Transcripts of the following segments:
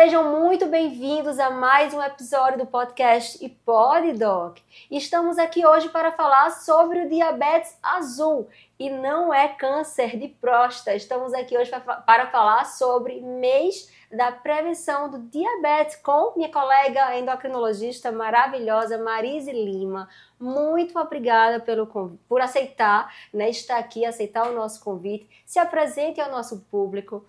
Sejam muito bem-vindos a mais um episódio do podcast IPOD-Doc. Estamos aqui hoje para falar sobre o diabetes azul e não é câncer de próstata. Estamos aqui hoje para falar sobre mês da prevenção do diabetes com minha colega endocrinologista maravilhosa Marise Lima. Muito obrigada por aceitar, estar aqui, aceitar o nosso convite. Se apresente ao nosso público.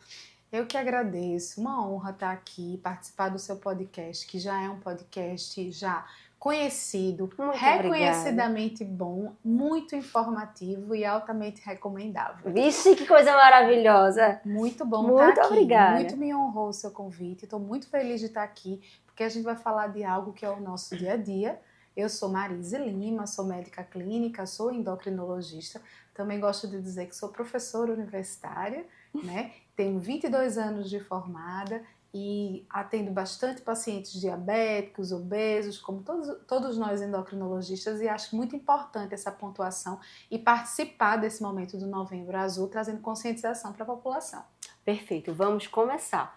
Eu que agradeço, uma honra estar aqui, participar do seu podcast, que já é um podcast já conhecido, muito reconhecidamente obrigada. Bom, muito informativo e altamente recomendável. Vixe, que coisa maravilhosa! Muito bom muito estar aqui, obrigada. Muito me honrou o seu convite, estou muito feliz de estar aqui, porque a gente vai falar de algo que é o nosso dia a dia. Eu sou Marise Lima, sou médica clínica, sou endocrinologista, também gosto de dizer que sou professora universitária, né? Tenho 22 anos de formada e atendo bastante pacientes diabéticos, obesos, como todos nós endocrinologistas, e acho muito importante essa pontuação e participar desse momento do Novembro Azul, trazendo conscientização para a população. Perfeito, vamos começar.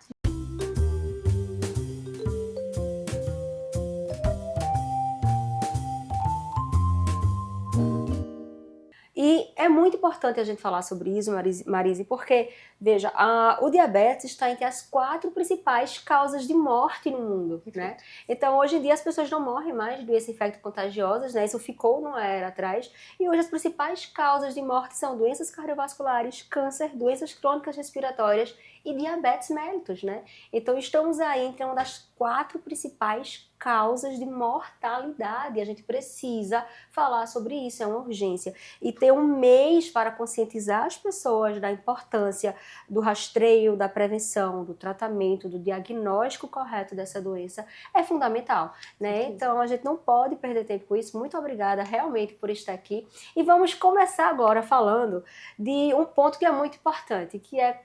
E é muito importante a gente falar sobre isso, Marise, porque, veja, o diabetes está entre as 4 principais causas de morte no mundo, né? Então, hoje em dia, as pessoas não morrem mais de doenças infecto-contagiosas, né? Isso ficou numa era atrás. E hoje as principais causas de morte são doenças cardiovasculares, câncer, doenças crônicas respiratórias e diabetes mellitus, né? Então, estamos aí entre uma das 4 principais causas de mortalidade. A gente precisa falar sobre isso, é uma urgência. E ter um mês para conscientizar as pessoas da importância do rastreio, da prevenção, do tratamento, do diagnóstico correto dessa doença é fundamental, né? Então, a gente não pode perder tempo com isso. Muito obrigada realmente por estar aqui. E vamos começar agora falando de um ponto que é muito importante, que é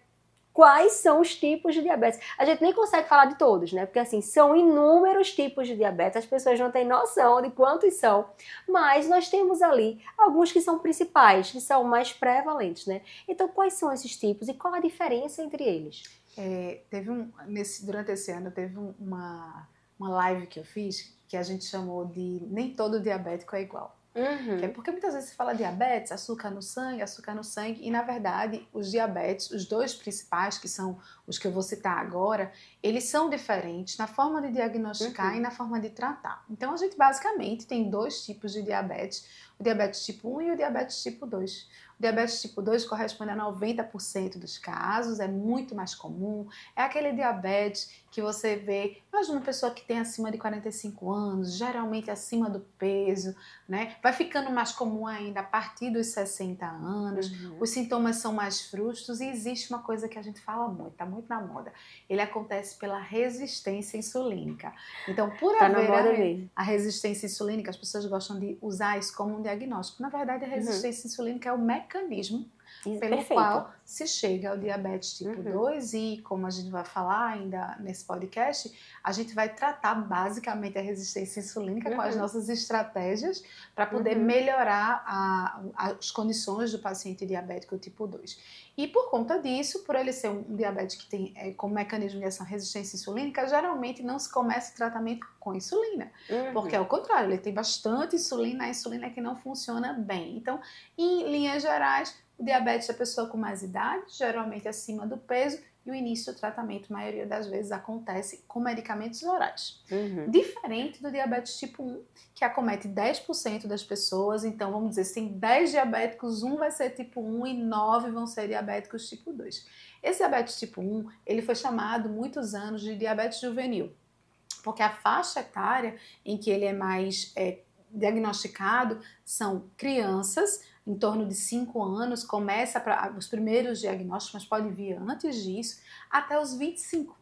quais são os tipos de diabetes. A gente nem consegue falar de todos, né? Porque, assim, são inúmeros tipos de diabetes, as pessoas não têm noção de quantos são, mas nós temos ali alguns que são principais, que são mais prevalentes, né? Então, quais são esses tipos e qual a diferença entre eles? Durante esse ano, teve uma live que eu fiz, que a gente chamou de Nem Todo Diabético é Igual. Porque muitas vezes se fala diabetes, açúcar no sangue, e na verdade os diabetes, os 2 principais, que são os que eu vou citar agora, eles são diferentes na forma de diagnosticar e na forma de tratar. Então a gente basicamente tem 2 tipos de diabetes, o diabetes tipo 1 e o diabetes tipo 2. O diabetes tipo 2 corresponde a 90% dos casos, é muito mais comum, é aquele diabetes que você vê, imagina uma pessoa que tem acima de 45 anos, geralmente acima do peso, né? Vai ficando mais comum ainda a partir dos 60 anos, os sintomas são mais frustros e existe uma coisa que a gente fala muito, tá muito na moda, ele acontece pela resistência insulínica. Então, por haver a resistência insulínica, as pessoas gostam de usar isso como um diagnóstico. Na verdade, a resistência insulínica é o mecanismo pelo qual se chega ao diabetes tipo 2 e, como a gente vai falar ainda nesse podcast, a gente vai tratar basicamente a resistência insulínica com as nossas estratégias para poder melhorar as condições do paciente diabético tipo 2. E por conta disso, por ele ser um diabetes que tem como mecanismo de ação resistência insulínica, geralmente não se começa o tratamento com insulina, porque ao contrário, ele tem bastante insulina, a insulina é que não funciona bem. Então, em linhas gerais, o diabetes da pessoa com mais idade, geralmente acima do peso, e o início do tratamento, a maioria das vezes, acontece com medicamentos orais. Diferente do diabetes tipo 1, que acomete 10% das pessoas, então vamos dizer, se tem 10 diabéticos, 1 vai ser tipo 1 e 9 vão ser diabéticos tipo 2. Esse diabetes tipo 1, ele foi chamado muitos anos de diabetes juvenil, porque a faixa etária em que ele é mais diagnosticado são crianças, em torno de 5 anos, começa os primeiros diagnósticos, mas pode vir antes disso, até os 25,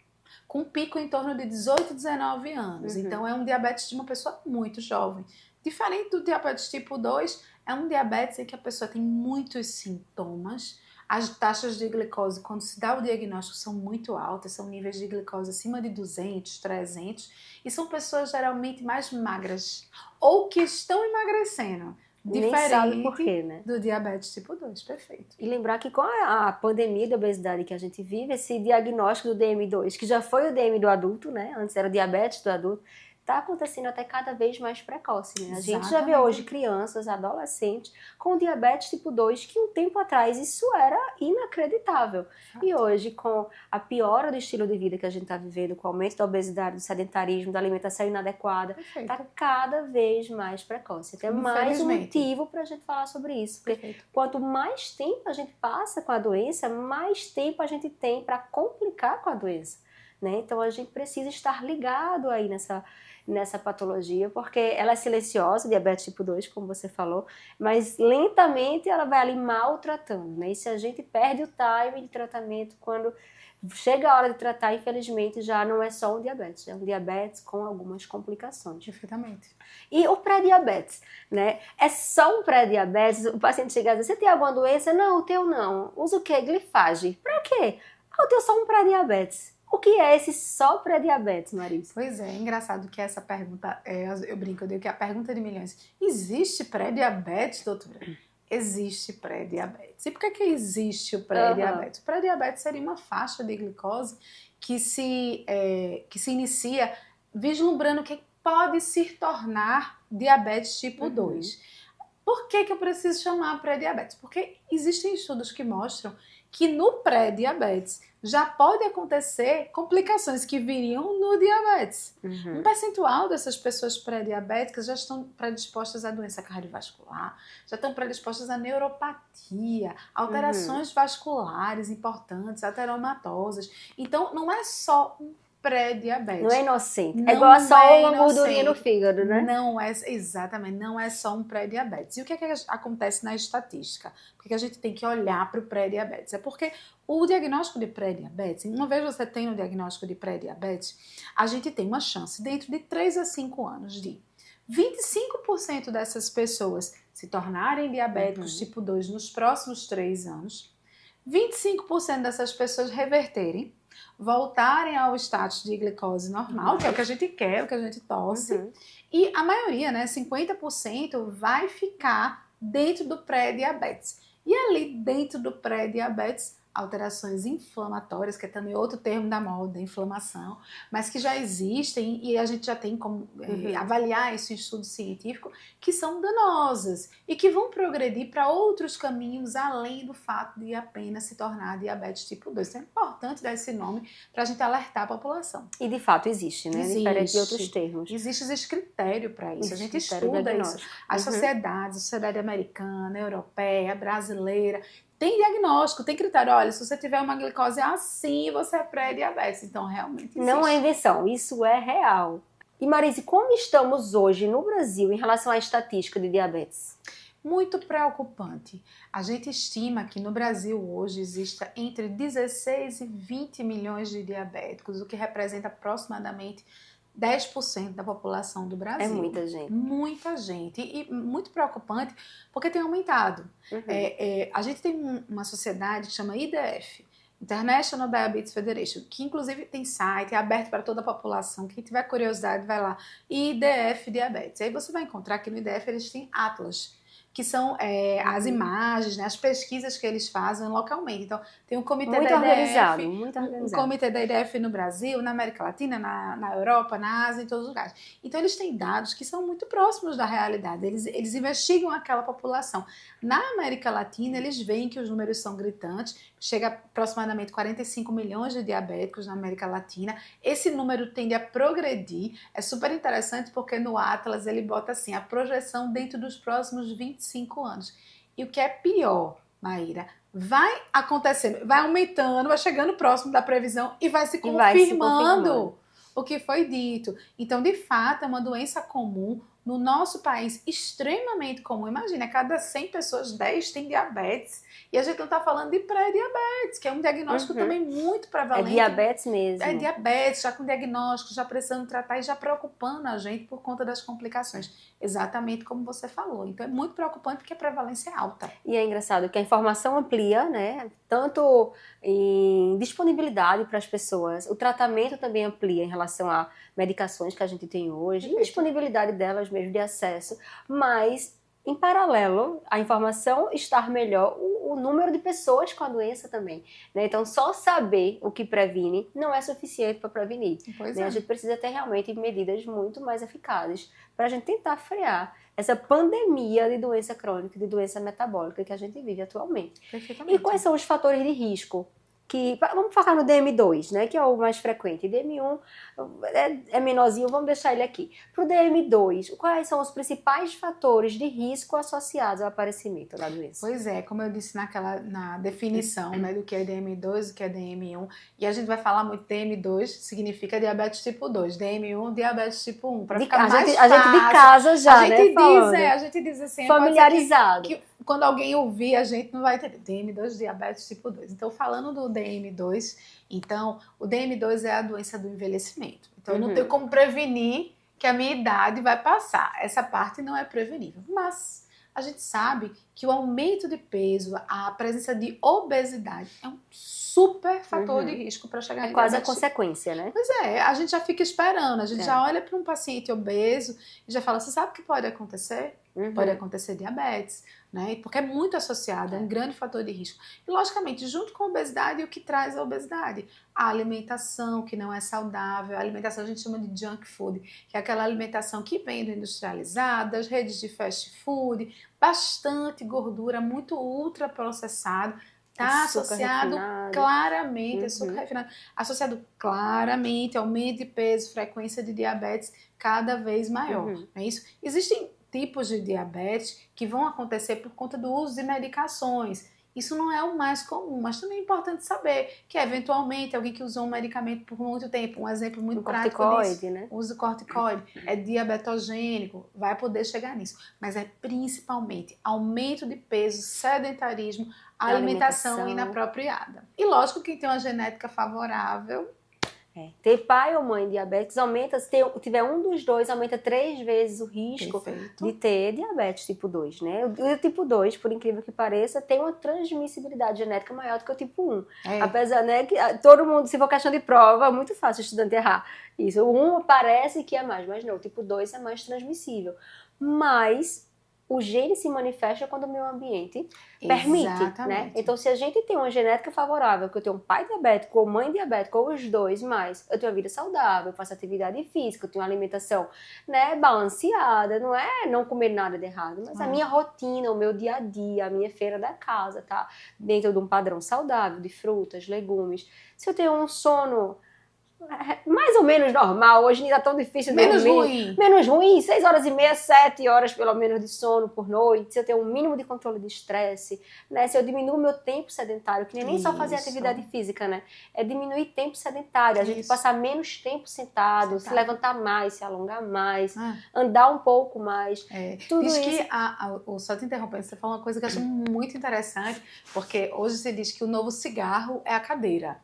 com um pico em torno de 18, 19 anos. Então é um diabetes de uma pessoa muito jovem. Diferente do diabetes tipo 2, é um diabetes em que a pessoa tem muitos sintomas, as taxas de glicose, quando se dá o diagnóstico, são muito altas, são níveis de glicose acima de 200, 300, e são pessoas geralmente mais magras, ou que estão emagrecendo. nem sabe por quê, né? Do diabetes tipo 2, perfeito. E lembrar que com a pandemia da obesidade que a gente vive, esse diagnóstico do DM2, que já foi o DM do adulto, né? Antes era diabetes do adulto, está acontecendo até cada vez mais precoce, né? A gente já vê hoje crianças, adolescentes com diabetes tipo 2, que um tempo atrás isso era inacreditável. E hoje, com a piora do estilo de vida que a gente está vivendo, com o aumento da obesidade, do sedentarismo, da alimentação inadequada, está cada vez mais precoce. Então é mais um motivo para a gente falar sobre isso. Porque quanto mais tempo a gente passa com a doença, mais tempo a gente tem para complicar com a doença, né? Então a gente precisa estar ligado aí nessa patologia, porque ela é silenciosa, diabetes tipo 2, como você falou, mas lentamente ela vai ali maltratando, né? E se a gente perde o time de tratamento, quando chega a hora de tratar, infelizmente, já não é só um diabetes, é um diabetes com algumas complicações. Perfeitamente. E o pré-diabetes, né? É só um pré-diabetes, o paciente chega e diz, você tem alguma doença? Não, o teu não. Usa o quê? Glifage. Pra quê? O teu é só um pré-diabetes. O que é esse só pré-diabetes, Marisa? Pois é engraçado que essa pergunta, eu brinco, eu digo que é a pergunta de milhões. Existe pré-diabetes, doutora? Existe pré-diabetes. E por que existe o pré-diabetes? O pré-diabetes seria uma faixa de glicose que se inicia vislumbrando que pode se tornar diabetes tipo 2. Por que eu preciso chamar pré-diabetes? Porque existem estudos que mostram que no pré-diabetes já pode acontecer complicações que viriam no diabetes. Um percentual dessas pessoas pré-diabéticas já estão predispostas à doença cardiovascular, já estão predispostas à neuropatia, alterações vasculares importantes, ateromatosas. Então, não é só um pré-diabetes. Não é inocente. É igual a só uma gordurinha no fígado, né? Não é, exatamente, não é só um pré-diabetes. E o que acontece na estatística? Por que a gente tem que olhar para o pré-diabetes? É porque o diagnóstico de pré-diabetes, uma vez você tem o diagnóstico de pré-diabetes, a gente tem uma chance, dentro de 3 a 5 anos, de 25% dessas pessoas se tornarem diabéticos tipo 2 nos próximos 3 anos, 25% dessas pessoas reverterem, voltarem ao status de glicose normal, que é o que a gente quer, o que a gente torce, e a maioria, né, 50%, vai ficar dentro do pré-diabetes. E ali dentro do pré-diabetes, alterações inflamatórias, que é também outro termo da moda, inflamação, mas que já existem e a gente já tem como avaliar isso em estudo científico, que são danosas e que vão progredir para outros caminhos além do fato de apenas se tornar diabetes tipo 2. Então é importante dar esse nome para a gente alertar a população. E de fato existe, né? Existe. Diferente de outros termos. Existe critério para isso. A gente estuda isso. As sociedades, a sociedade americana, europeia, brasileira, tem diagnóstico, tem critério. Olha, se você tiver uma glicose assim, você é pré-diabetes. Então, realmente existe. Não é invenção, isso é real. E Marise, como estamos hoje no Brasil em relação à estatística de diabetes? Muito preocupante. A gente estima que no Brasil hoje exista entre 16 e 20 milhões de diabéticos, o que representa aproximadamente 10% da população do Brasil. É muita gente. Muita gente. E muito preocupante porque tem aumentado. A gente tem uma sociedade que chama IDF, International Diabetes Federation, que inclusive tem site, é aberto para toda a população. Quem tiver curiosidade vai lá. IDF Diabetes. Aí você vai encontrar que no IDF eles têm atlas, que são as imagens, né, as pesquisas que eles fazem localmente. Então, tem um comitê muito da organizado, IDF, muito organizado. um comitê da IDF no Brasil, na América Latina, na Europa, na Ásia, em todos os lugares. Então, eles têm dados que são muito próximos da realidade. Eles investigam aquela população. Na América Latina, eles veem que os números são gritantes. Chega a aproximadamente 45 milhões de diabéticos na América Latina. Esse número tende a progredir. É super interessante porque no Atlas ele bota assim, a projeção dentro dos próximos 25 anos. E o que é pior, Maíra, vai acontecendo, vai aumentando, vai chegando próximo da previsão e vai se confirmando o que foi dito. Então, de fato, é uma doença comum no nosso país, extremamente comum. Imagina, cada 100 pessoas, 10 têm diabetes. E a gente não está falando de pré-diabetes, que é um diagnóstico também muito prevalente. É diabetes mesmo. É diabetes, já com diagnóstico, já precisando tratar e já preocupando a gente por conta das complicações. Exatamente como você falou. Então é muito preocupante porque a prevalência é alta. E é engraçado que a informação amplia, né? Tanto em disponibilidade para as pessoas, o tratamento também amplia em relação a medicações que a gente tem hoje, e disponibilidade delas mesmo de acesso, mas em paralelo, a informação estar melhor, o número de pessoas com a doença também, né? Então, só saber o que previne não é suficiente para prevenir. Né? A gente precisa ter realmente medidas muito mais eficazes para a gente tentar frear essa pandemia de doença crônica, de doença metabólica que a gente vive atualmente. Perfeitamente. E quais são os fatores de risco? Vamos focar no DM2, né, que é o mais frequente. DM1 é menorzinho, vamos deixar ele aqui. Para o DM2, quais são os principais fatores de risco associados ao aparecimento da doença? Pois é, como eu disse na definição, né, do que é DM2, do que é DM1, e a gente vai falar muito DM2, significa diabetes tipo 2, DM1, diabetes tipo 1, para ficar mais fácil. A gente de casa já, a gente diz assim, familiarizado. Que quando alguém ouvir, a gente não vai entender. DM2, diabetes tipo 2. Então, falando do DM2, então, o DM2 é a doença do envelhecimento. Então, eu não tenho como prevenir que a minha idade vai passar. Essa parte não é prevenível. Mas a gente sabe que o aumento de peso, a presença de obesidade é um super fator de risco para chegar em quase a consequência, né? Pois é, a gente já fica esperando, a gente já olha para um paciente obeso e já fala, você sabe o que pode acontecer? Pode acontecer diabetes, né? Porque é muito associado, é um grande fator de risco. E, logicamente, junto com a obesidade, o que traz a obesidade? A alimentação que não é saudável, a alimentação a gente chama de junk food, que é aquela alimentação que vem do industrializado, das redes de fast food, bastante gordura, muito ultraprocessado, está associado claramente, açúcar refinado, associado claramente ao aumento de peso, frequência de diabetes cada vez maior, não é isso? Existem tipos de diabetes que vão acontecer por conta do uso de medicações. Isso não é o mais comum, mas também é importante saber que, eventualmente, alguém que usou um medicamento por muito tempo, um exemplo muito prático disso, né? uso corticoide, é diabetogênico, vai poder chegar nisso. Mas é principalmente aumento de peso, sedentarismo, alimentação inapropriada. E lógico que quem tem uma genética favorável... Ter pai ou mãe diabéticos aumenta, se tiver um dos dois, aumenta 3 vezes o risco de ter diabetes tipo 2, né? O tipo 2, por incrível que pareça, tem uma transmissibilidade genética maior do que o tipo 1. Apesar, né, que todo mundo, se for questão de prova, é muito fácil o estudante errar isso. O 1 parece que é mais, mas não, o tipo 2 é mais transmissível. Mas o gene se manifesta quando o meio ambiente permite, né? Então, se a gente tem uma genética favorável, que eu tenho um pai diabético ou mãe diabética, ou os dois, mas eu tenho uma vida saudável, eu faço atividade física, eu tenho uma alimentação, né, balanceada, não é não comer nada de errado, mas a minha rotina, o meu dia a dia, a minha feira da casa, tá dentro de um padrão saudável, de frutas, legumes. Se eu tenho um sono mais ou menos normal, hoje ainda tá tão difícil de dormir. Menos ruim, 6 horas e meia, 7 horas pelo menos de sono por noite, se eu tenho um mínimo de controle de estresse, né? Se eu diminuo o meu tempo sedentário, que nem só fazer atividade física, né? É diminuir tempo sedentário, a gente passar menos tempo sentado, se levantar mais, se alongar mais, andar um pouco mais. Tudo diz isso. Que, só te interrompendo, você falou uma coisa que eu acho muito interessante, porque hoje você diz que o novo cigarro é a cadeira.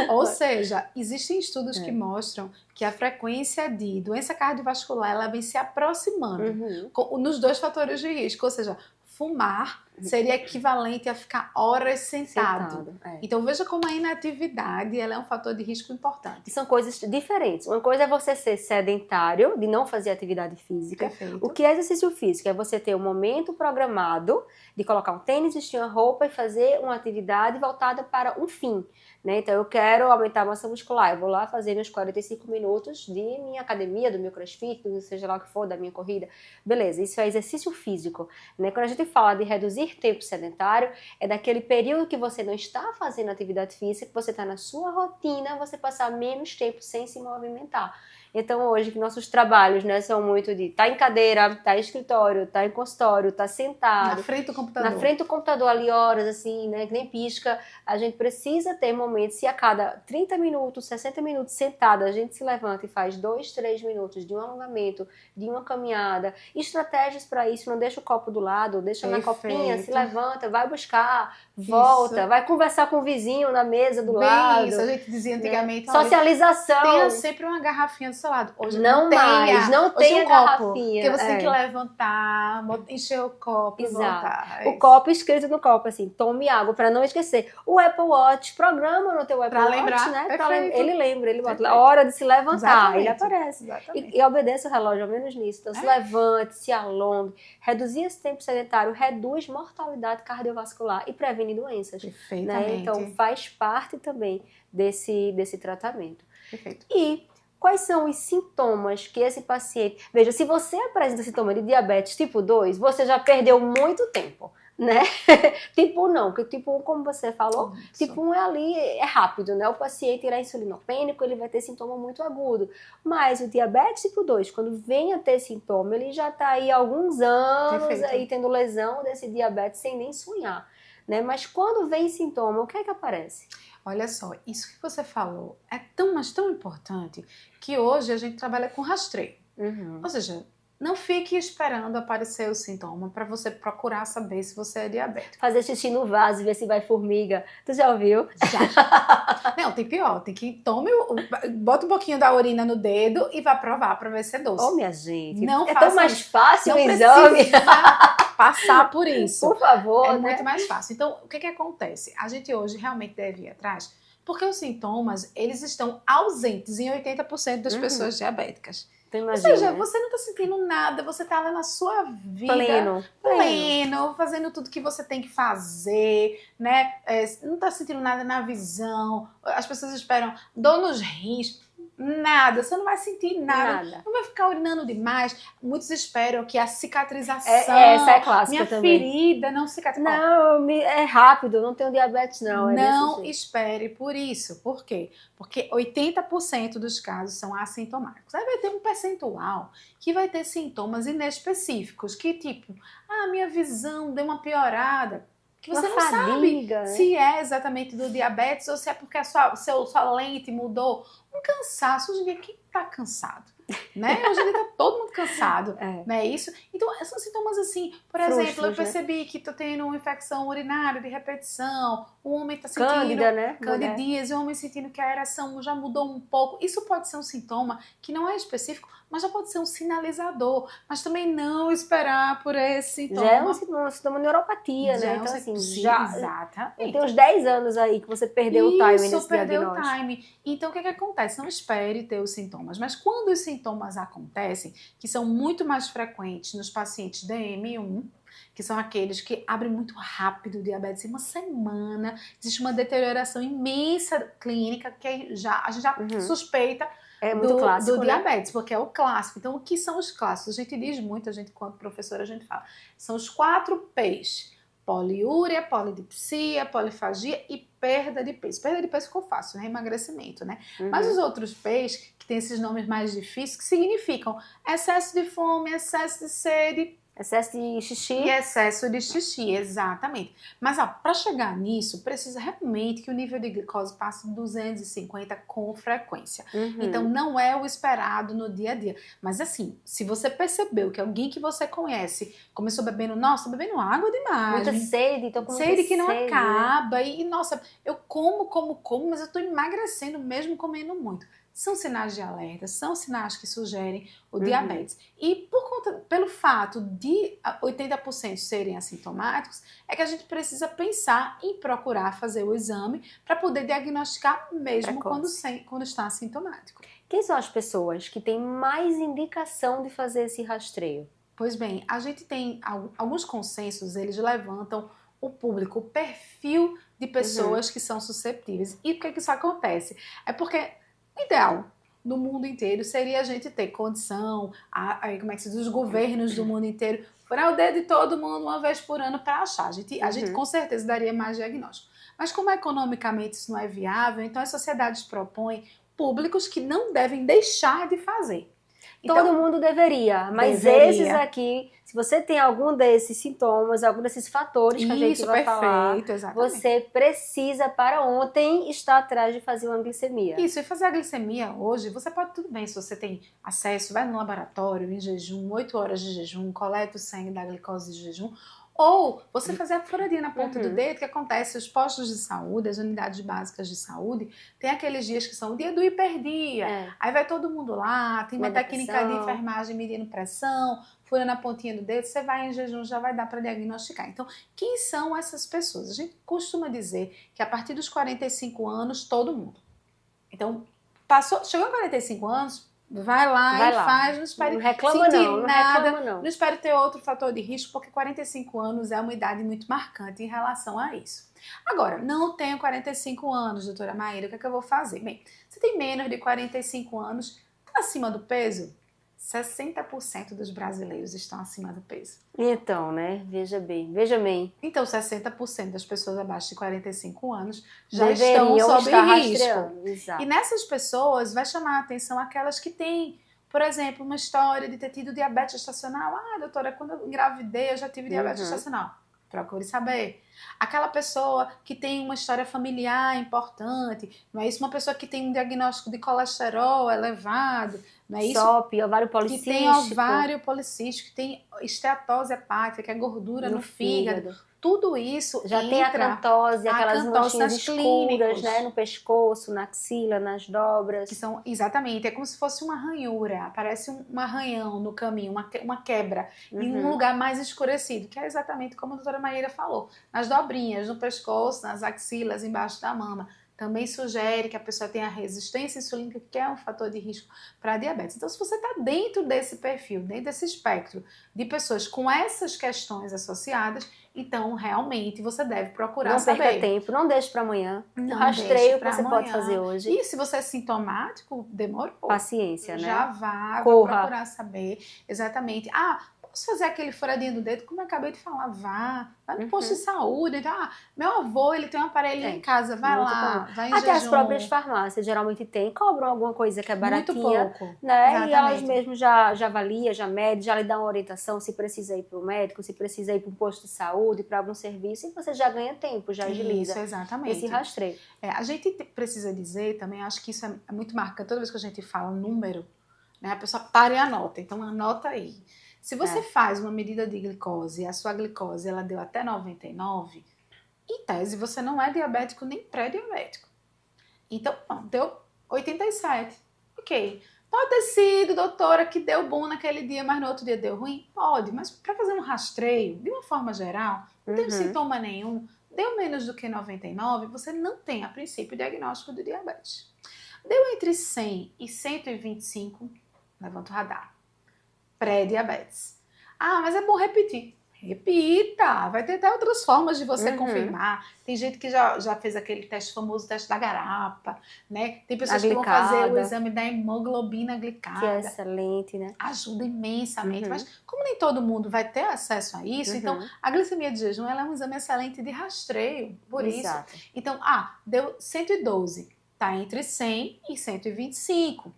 Ou seja, existem estudos que mostram que a frequência de doença cardiovascular ela vem se aproximando nos 2 fatores de risco, ou seja, fumar seria equivalente a ficar horas sentado. Então veja como a inatividade ela é um fator de risco importante. E são coisas diferentes. Uma coisa é você ser sedentário, de não fazer atividade física. Perfeito. O que é exercício físico? É você ter um momento programado de colocar um tênis, vestir uma roupa e fazer uma atividade voltada para um fim. Né? Então eu quero aumentar a massa muscular, eu vou lá fazer meus 45 minutos de minha academia, do meu crossfit, seja lá o que for, da minha corrida. Beleza, isso é exercício físico. Né? Quando a gente fala de reduzir tempo sedentário, é daquele período que você não está fazendo atividade física, que você está na sua rotina, você passar menos tempo sem se movimentar. Então hoje que nossos trabalhos, né, são muito de estar em cadeira, estar em escritório, estar em consultório, estar sentado. Na frente do computador. Na frente do computador ali horas, assim, né, que nem pisca. A gente precisa ter momentos, se a cada 30 minutos, 60 minutos sentada, a gente se levanta e faz 2, 3 minutos de um alongamento, de uma caminhada. Estratégias para isso, não deixa o copo do lado, deixa na copinha, se levanta, vai buscar, volta, vai conversar com o vizinho na mesa do lado. Isso, a gente dizia antigamente. Né? Socialização. Tenha sempre uma garrafinha do seu lado. Hoje não mais, não tem a garrafinha. Porque você tem que levantar, encher o copo. Exato. E voltar. O copo escrito no copo, assim, tome água, para não esquecer. O Apple Watch, programa no teu Apple Watch, lembrar, né? Ele lembra, ele bota a hora de se levantar, exatamente. Ele aparece. E obedece o relógio, ao menos nisso. Então, se levante, se alongue, reduzir esse tempo sedentário, reduz mortalidade cardiovascular e previne doenças. Perfeitamente. Né? Então, faz parte também desse tratamento. Perfeito. E quais são os sintomas que esse paciente... Veja, se você apresenta sintoma de diabetes tipo 2, você já perdeu muito tempo, né? Tipo 1 não, porque tipo 1, como você falou, isso. Tipo 1 é rápido, né? O paciente irá insulinopênico, ele vai ter sintoma muito agudo. Mas o diabetes tipo 2, quando vem a ter sintoma, ele já está aí há alguns anos aí tendo lesão desse diabetes sem nem sonhar, né? Mas quando vem sintoma, o que é que aparece? Olha só, isso que você falou é mas tão importante que hoje a gente trabalha com rastreio. Ou seja, não fique esperando aparecer o sintoma para você procurar saber se você é diabético. Fazer xixi no vaso e ver se vai formiga. Tu já ouviu? Já. Não, tem pior. Tem que bota um pouquinho da urina no dedo e vá provar para ver se é doce. Oh, minha gente. Não é tão mais fácil o exame. Passar por isso. Por favor. É muito mais fácil. Então, o que acontece? A gente hoje realmente deve ir atrás porque os sintomas, eles estão ausentes em 80% das pessoas diabéticas. Então, imagina, ou seja, você não está sentindo nada, você está lá na sua vida pleno, fazendo tudo que você tem que fazer, né? Não está sentindo nada na visão, as pessoas esperam dor nos rins. Nada, você não vai sentir nada. Não vai ficar urinando demais. Muitos esperam que a cicatrização... Essa é clássica minha também. Ferida não cicatriza. Não, é rápido, não tenho diabetes não. Não espere por isso. Por quê? Porque 80% dos casos são assintomáticos. Aí vai ter um percentual que vai ter sintomas inespecíficos, que tipo, minha visão deu uma piorada. Que você não sabe se é exatamente do diabetes ou se é porque a sua lente mudou. Um cansaço, hoje em dia, quem tá cansado? Né? Hoje em dia tá todo mundo cansado, não é isso? Então, são sintomas assim, por exemplo, eu percebi que tô tendo uma infecção urinária de repetição, o homem tá sentindo Cândida, né? Candidíase, o homem sentindo que a ereção já mudou um pouco. Isso pode ser um sintoma que não é específico, mas já pode ser um sinalizador. Mas também não esperar por esse sintoma. Já é um sintoma de neuropatia, né? Então, assim, exatamente. Tem uns 10 anos aí que você perdeu o time nesse perdeu diagnóstico. o time. Então, o que acontece? Não espere ter os sintomas. Mas quando os sintomas acontecem, que são muito mais frequentes nos pacientes DM1, que são aqueles que abrem muito rápido o diabetes em uma semana, existe uma deterioração imensa clínica, que a gente já suspeita muito clássico, do diabetes, porque é o clássico. Então, o que são os clássicos? A gente diz muito, a gente, quando professora, a gente fala. São os 4 P's. Poliúria, polidipsia, polifagia e perda de peso. Perda de peso ficou fácil, né? Emagrecimento, né? Mas os outros P's, que tem esses nomes mais difíceis, que significam excesso de fome, excesso de sede, excesso de xixi. E excesso de xixi, exatamente. Mas para chegar nisso, precisa realmente que o nível de glicose passe de 250 com frequência. Então, não é o esperado no dia a dia. Mas assim, se você percebeu que alguém que você conhece começou bebendo água demais. Muita sede, tô com muita sede que não sede, acaba. Né? E, nossa, eu como, mas eu tô emagrecendo mesmo comendo muito. São sinais de alerta, são sinais que sugerem o diabetes. E pelo fato de 80% serem assintomáticos, é que a gente precisa pensar em procurar fazer o exame para poder diagnosticar mesmo quando está assintomático. Quem são as pessoas que têm mais indicação de fazer esse rastreio? Pois bem, a gente tem alguns consensos, eles levantam o público, o perfil de pessoas que são susceptíveis. E por que isso acontece? É porque o ideal no mundo inteiro seria a gente ter condição, como é que se diz, os governos do mundo inteiro, furar o dedo de todo mundo uma vez por ano para achar. A gente com certeza daria mais diagnóstico. Mas como economicamente isso não é viável, então as sociedades propõem públicos que não devem deixar de fazer. Então, todo mundo deveria, mas esses aqui, se você tem algum desses sintomas, algum desses fatores que a gente vai falar, você precisa para ontem estar atrás de fazer uma glicemia. Isso, e fazer a glicemia hoje, você pode tudo bem, se você tem acesso, vai no laboratório em jejum, 8 horas de jejum, coleta o sangue da glicose de jejum, Ou você fazer a furadinha na ponta do dedo, que acontece, os postos de saúde, as unidades básicas de saúde, tem aqueles dias que são o dia do hiperdia. Aí vai todo mundo lá, tem uma técnica de enfermagem medindo pressão, fura na pontinha do dedo, você vai em jejum, já vai dar para diagnosticar. Então, quem são essas pessoas? A gente costuma dizer que a partir dos 45 anos, todo mundo. Então, chegou a 45 anos, vai lá, faz, não espere sentir nada, não espere ter outro fator de risco, porque 45 anos é uma idade muito marcante em relação a isso. Agora, não tenho 45 anos, doutora Maíra, o que é que eu vou fazer? Bem, você tem menos de 45 anos, está acima do peso? 60% dos brasileiros estão acima do peso. Então, né? Veja bem. Então, 60% das pessoas abaixo de 45 anos já estão sob risco. Exato. E nessas pessoas vai chamar a atenção aquelas que têm, por exemplo, uma história de ter tido diabetes gestacional. Ah, doutora, quando eu engravidei eu já tive diabetes gestacional. Procure saber. Aquela pessoa que tem uma história familiar importante, não é isso? Uma pessoa que tem um diagnóstico de colesterol elevado, não é isso? SOP, ovário policístico. Que tem ovário policístico, que tem esteatose hepática, que é gordura no fígado. Tudo isso já tem a cantose, aquelas manchinhas escuras, né, no pescoço, na axila, nas dobras. Que são, exatamente, é como se fosse uma ranhura, parece um arranhão no caminho, uma quebra, em um lugar mais escurecido, que é exatamente como a doutora Maíra falou, nas dobrinhas, no pescoço, nas axilas, embaixo da mama. Também sugere que a pessoa tenha resistência insulínica, que é um fator de risco para diabetes. Então, se você está dentro desse perfil, dentro desse espectro de pessoas com essas questões associadas, então, realmente, você deve procurar saber. Não perca tempo, não deixe para amanhã. Um rastreio que você pode fazer hoje. E se você é sintomático, demorou. Paciência, né? Já vai procurar saber. Exatamente. Ah, posso fazer aquele furadinho do dedo? Como eu acabei de falar, vá no posto de saúde. Então, meu avô, ele tem um aparelho em casa, vai lá, vai em Até jejum. as próprias farmácias geralmente tem, cobram alguma coisa que é baratinha. Muito pouco. Né? Exatamente. E elas mesmo já avaliam, já medem, já lhe dão uma orientação se precisa ir para o médico, se precisa ir para um posto de saúde, para algum serviço, e você já ganha tempo, já agiliza. Isso, exatamente. Esse rastreio. A gente precisa dizer também, acho que isso é muito marcante, toda vez que a gente fala número, né, a pessoa para e anota. Então, anota aí. Se você faz uma medida de glicose e a sua glicose ela deu até 99, em tese você não é diabético nem pré-diabético. Então, deu 87. Ok. Pode ter sido, doutora, que deu bom naquele dia, mas no outro dia deu ruim? Pode, mas para fazer um rastreio, de uma forma geral, não tem sintoma nenhum, deu menos do que 99, você não tem, a princípio, diagnóstico de diabetes. Deu entre 100 e 125, levanta o radar. Pré-diabetes. Ah, mas é bom repetir. Repita! Vai ter até outras formas de você confirmar. Tem gente que já fez aquele teste, famoso teste da garapa, né? Tem pessoas que vão fazer o exame da hemoglobina glicada. Que é excelente, né? Ajuda imensamente. Mas como nem todo mundo vai ter acesso a isso, então a glicemia de jejum ela é um exame excelente de rastreio. Por Exato. isso. Então, deu 112. Tá entre 100 e 125.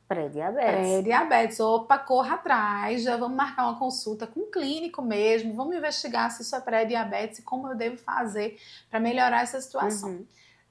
Pré-diabetes. Opa, corra atrás, já vamos marcar uma consulta com um clínico mesmo, vamos investigar se isso é pré-diabetes e como eu devo fazer para melhorar essa situação.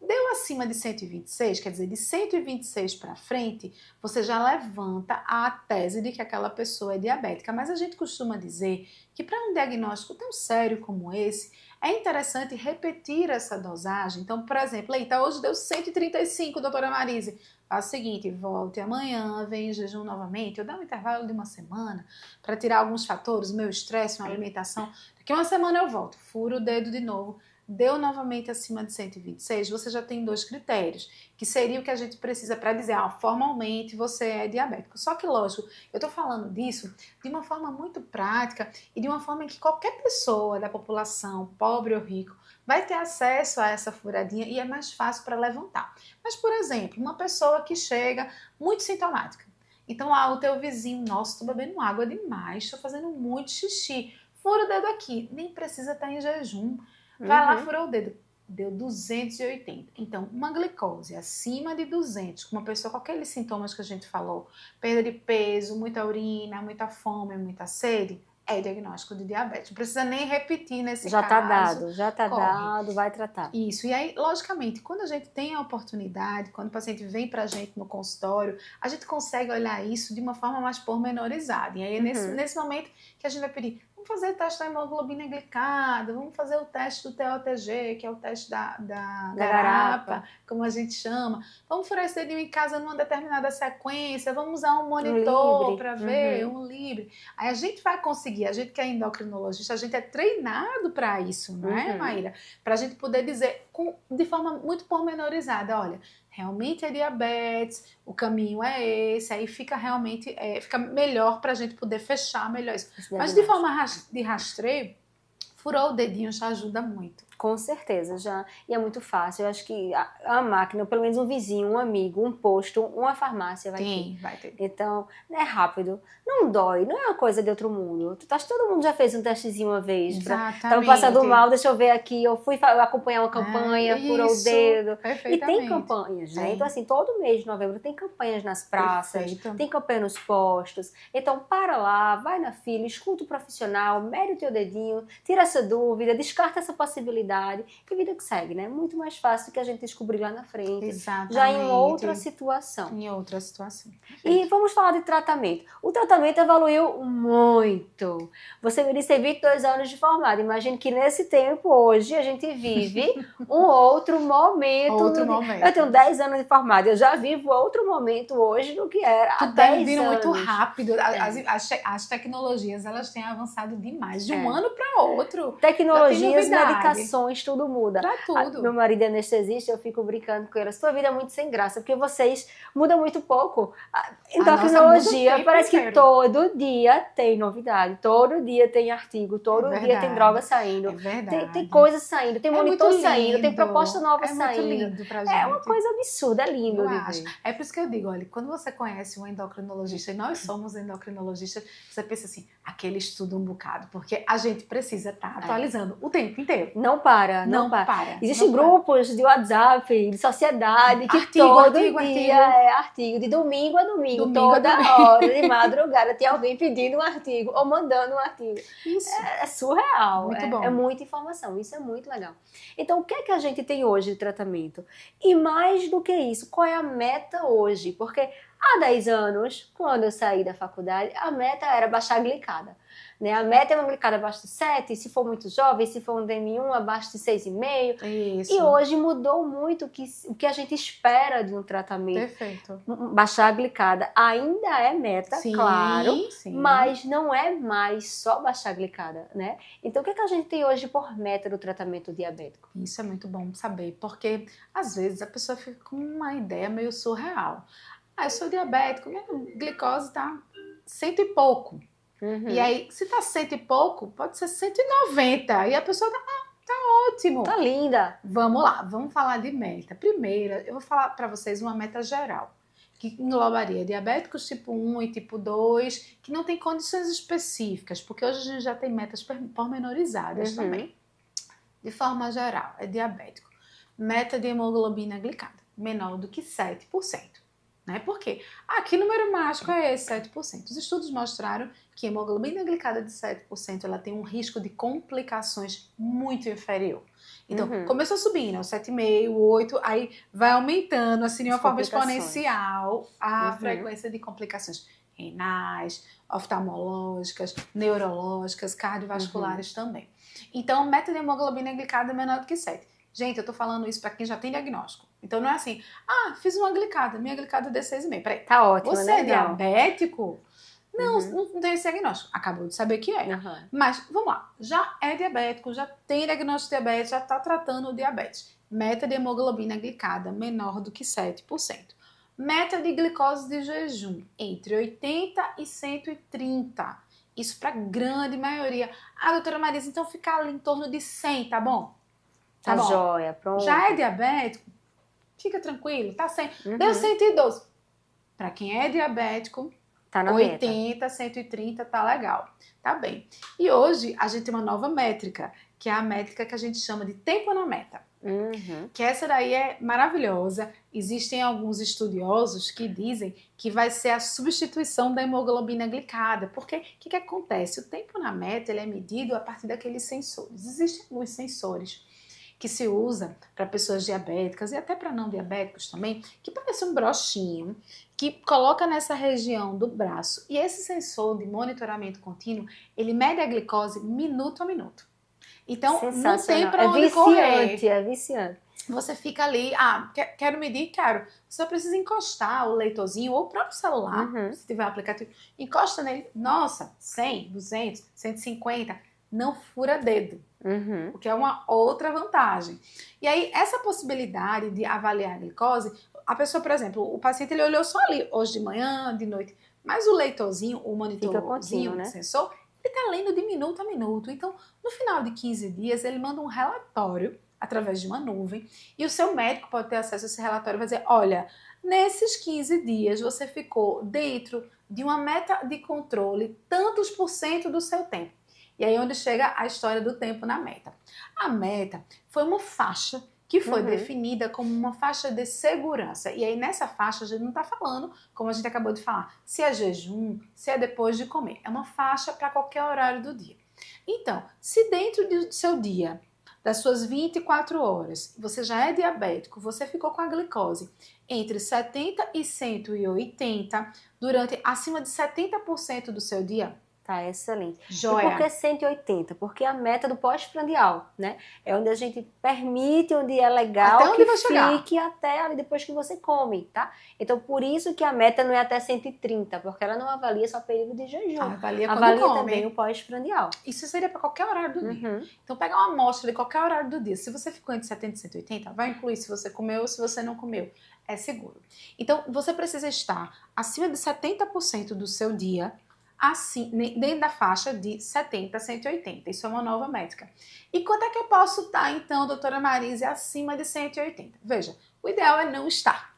Deu acima de 126, quer dizer, de 126 para frente, você já levanta a tese de que aquela pessoa é diabética. Mas a gente costuma dizer que para um diagnóstico tão sério como esse, é interessante repetir essa dosagem. Então, por exemplo, eita, hoje deu 135, doutora Marise. Faz o seguinte, volte amanhã, vem em jejum novamente, eu dou um intervalo de uma semana para tirar alguns fatores, o meu estresse, uma alimentação. Daqui a uma semana eu volto, furo o dedo de novo. Deu novamente acima de 126, você já tem 2 critérios, que seria o que a gente precisa para dizer, formalmente você é diabético. Só que, lógico, eu estou falando disso de uma forma muito prática e de uma forma em que qualquer pessoa da população, pobre ou rico, vai ter acesso a essa furadinha e é mais fácil para levantar. Mas, por exemplo, uma pessoa que chega muito sintomática. Então, o teu vizinho, nossa, estou bebendo água demais, estou fazendo muito xixi. Fura o dedo aqui, nem precisa estar em jejum. Vai lá, furou o dedo. Deu 280. Então, uma glicose acima de 200, com uma pessoa com aqueles sintomas que a gente falou, perda de peso, muita urina, muita fome, muita sede, é diagnóstico de diabetes. Não precisa nem repetir nesse caso. Já tá dado, vai tratar. Isso. E aí, logicamente, quando a gente tem a oportunidade, quando o paciente vem pra gente no consultório, a gente consegue olhar isso de uma forma mais pormenorizada. E aí, nesse momento que a gente vai pedir, fazer o teste da hemoglobina glicada, vamos fazer o teste do TOTG, que é o teste da garapa, como a gente chama. Vamos furar esse dedinho em casa numa determinada sequência, vamos usar um monitor para ver, um Libre. Aí a gente vai conseguir, a gente que é endocrinologista, a gente é treinado para isso, não é, Maíra? Para a gente poder dizer de forma muito pormenorizada, olha, realmente é diabetes, o caminho é esse, aí fica realmente, fica melhor para a gente poder fechar melhor isso. Mas de forma de rastreio, furou o dedinho já ajuda muito. Com certeza, já. E é muito fácil. Eu acho que a máquina, pelo menos um vizinho, um amigo, um posto, uma farmácia vai ter. Vai ter. Então, é rápido. Não dói, não é uma coisa de outro mundo. Acho que todo mundo já fez um testezinho uma vez. Exatamente. Tava passando mal, deixa eu ver aqui. Eu fui acompanhar uma campanha, furou o dedo. E tem campanhas, né? Então, assim, todo mês de novembro tem campanhas nas praças, tem campanha nos postos. Então, para lá, vai na fila, escuta o profissional, mede o teu dedinho, tira essa dúvida, descarta essa possibilidade. E vida que segue, né? Muito mais fácil do que a gente descobrir lá na frente. Exatamente. Já em outra situação. Em outra situação. E vamos falar de tratamento. O tratamento evoluiu muito. Você me disse que tem 22 anos de formado. Imagino que nesse tempo, hoje, a gente vive um outro momento. Eu tenho 10 anos de formado. Eu já vivo outro momento hoje do que era há 10 anos. Muito rápido. As tecnologias, elas têm avançado demais. De um ano para outro. Tecnologias, medicações, tudo muda. Pra tudo. Meu marido é anestesista, eu fico brincando com ele. A sua vida é muito sem graça, porque vocês mudam muito pouco. Endocrinologia, parece que todo dia tem novidade, todo dia tem artigo, todo dia tem droga saindo. É verdade. Tem coisa saindo, tem monitor saindo, tem proposta nova saindo. É muito lindo pra gente. É uma coisa absurda, é lindo. Eu acho. É por isso que eu digo, olha, quando você conhece um endocrinologista, e nós somos endocrinologistas, você pensa assim, aquele estuda um bocado, porque a gente precisa estar atualizando o tempo inteiro. Não para. Existem grupos de WhatsApp, de sociedade, que todo dia é artigo, de domingo a domingo, toda hora, de madrugada, tem alguém pedindo um artigo ou mandando um artigo. Isso. É surreal. Muito bom. É muita informação, isso é muito legal. Então, o que é que a gente tem hoje de tratamento? E mais do que isso, qual é a meta hoje? Porque há 10 anos, quando eu saí da faculdade, a meta era baixar a glicada. Né? A meta é uma glicada abaixo de 7, se for muito jovem, se for um DM1, abaixo de 6,5. Isso. E hoje mudou muito o que a gente espera de um tratamento. Perfeito. Baixar a glicada ainda é meta, claro, mas não é mais só baixar a glicada, né? Então, o que é que a gente tem hoje por meta do tratamento diabético? Isso é muito bom saber, porque às vezes a pessoa fica com uma ideia meio surreal. Eu sou diabético, minha glicose tá 100 e pouco. E aí, se tá 100 e pouco, pode ser 190. E a pessoa tá ótimo. Tá linda. Vamos lá, vamos falar de meta. Primeiro, eu vou falar para vocês uma meta geral, que englobaria diabéticos tipo 1 e tipo 2, que não tem condições específicas, porque hoje a gente já tem metas pormenorizadas também. De forma geral, é diabético. Meta de hemoglobina glicada, menor do que 7%. Né? Por quê? Que número mágico é esse, 7%? Os estudos mostraram que a hemoglobina glicada de 7% ela tem um risco de complicações muito inferior. Então, começou subindo, 7,5%, 8%, aí vai aumentando assim, de uma forma exponencial a frequência de complicações renais, oftalmológicas, neurológicas, cardiovasculares também. Então, meta de hemoglobina glicada menor do que 7%. Gente, eu tô falando isso para quem já tem diagnóstico. Então não é assim, fiz uma glicada, minha glicada é de 6,5. Peraí, tá ótimo, você né? É diabético? Não, não tem esse diagnóstico. Acabou de saber que é. Mas, vamos lá, já é diabético, já tem diagnóstico de diabetes, já tá tratando o diabetes. Meta de hemoglobina glicada menor do que 7%. Meta de glicose de jejum entre 80 e 130. Isso para grande maioria. Doutora Marisa, então ficar ali em torno de 100, tá bom? Tá joia, pronto. Já é diabético? Fica tranquilo, tá 100. Deu 112. Para quem é diabético, tá na 80, meta. 130 tá legal. Tá bem. E hoje a gente tem uma nova métrica, que é a métrica que a gente chama de tempo na meta. Que essa daí é maravilhosa. Existem alguns estudiosos que dizem que vai ser a substituição da hemoglobina glicada. Porque o que acontece? O tempo na meta ele é medido a partir daqueles sensores. Existem alguns sensores que se usa para pessoas diabéticas e até para não diabéticos também, que parece um broxinho, que coloca nessa região do braço. E esse sensor de monitoramento contínuo, ele mede a glicose minuto a minuto. Então, não tem para onde correr. É viciante. Você fica ali, quero medir, quero. Você só precisa encostar o leitorzinho ou o próprio celular, se tiver aplicativo. Encosta nele, nossa, 100, 200, 150, não fura dedo. O que é uma outra vantagem. E aí, essa possibilidade de avaliar a glicose, a pessoa, por exemplo, o paciente ele olhou só ali, hoje de manhã, de noite, mas o leitorzinho, o monitorzinho, né? O sensor, ele está lendo de minuto a minuto. Então, no final de 15 dias, ele manda um relatório através de uma nuvem, e o seu médico pode ter acesso a esse relatório e vai dizer, olha, nesses 15 dias você ficou dentro de uma meta de controle tantos % do seu tempo. E aí onde chega a história do tempo na meta. A meta foi uma faixa que foi definida como uma faixa de segurança. E aí nessa faixa a gente não está falando, como a gente acabou de falar, se é jejum, se é depois de comer. É uma faixa para qualquer horário do dia. Então, se dentro do seu dia, das suas 24 horas, você já é diabético, você ficou com a glicose entre 70 e 180 durante acima de 70% do seu dia, tá excelente. Joia. E por que 180? Porque a meta do pós-prandial, né? É onde a gente permite, onde é legal até que fique chegar. Até ali depois que você come, tá? Então, por isso que a meta não é até 130, porque ela não avalia só período de jejum. Avalia também o pós-prandial. Isso seria para qualquer horário do dia. Então, pega uma amostra de qualquer horário do dia. Se você ficou entre 70 e 180, vai incluir se você comeu ou se você não comeu. É seguro. Então, você precisa estar acima de 70% do seu dia, assim, dentro da faixa de 70 a 180. Isso é uma nova métrica. E quanto é que eu posso estar, então, doutora Marise, acima de 180? Veja, o ideal é não estar.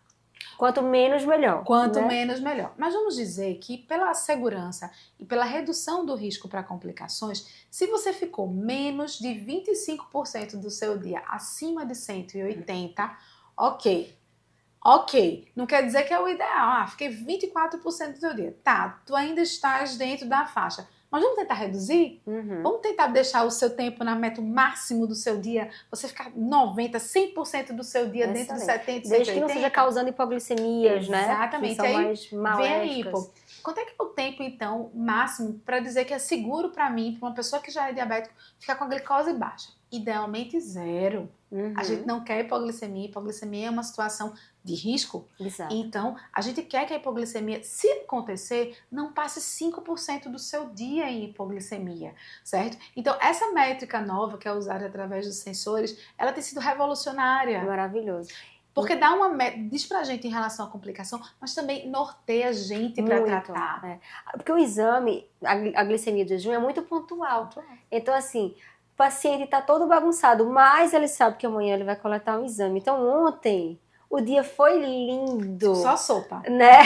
Quanto menos, melhor. Quanto menos, melhor. Mas vamos dizer que pela segurança e pela redução do risco para complicações, se você ficou menos de 25% do seu dia acima de 180, ok. Ok, não quer dizer que é o ideal. Fiquei 24% do seu dia. Tá, tu ainda estás dentro da faixa. Mas vamos tentar reduzir? Vamos tentar deixar o seu tempo na meta máximo do seu dia, você ficar 90%, 100% do seu dia dentro de 70%, 180%. Desde que não seja causando hipoglicemias, né? Exatamente. Que são mais maléficas. Vem aí, pô. Quanto é que é o tempo, então, máximo para dizer que é seguro para mim, para uma pessoa que já é diabética, ficar com a glicose baixa? Idealmente 0. A gente não quer hipoglicemia. Hipoglicemia é uma situação de risco. Exato. Então, a gente quer que a hipoglicemia, se acontecer, não passe 5% do seu dia em hipoglicemia, certo? Então, essa métrica nova que é usada através dos sensores, ela tem sido revolucionária. Maravilhoso. Porque dá diz pra gente em relação à complicação, mas também norteia a gente para tratar. É. Porque o exame, a glicemia de jejum é muito pontual. Então, assim, o paciente tá todo bagunçado, mas ele sabe que amanhã ele vai coletar um exame. Então, ontem, o dia foi lindo. Só sopa. Né?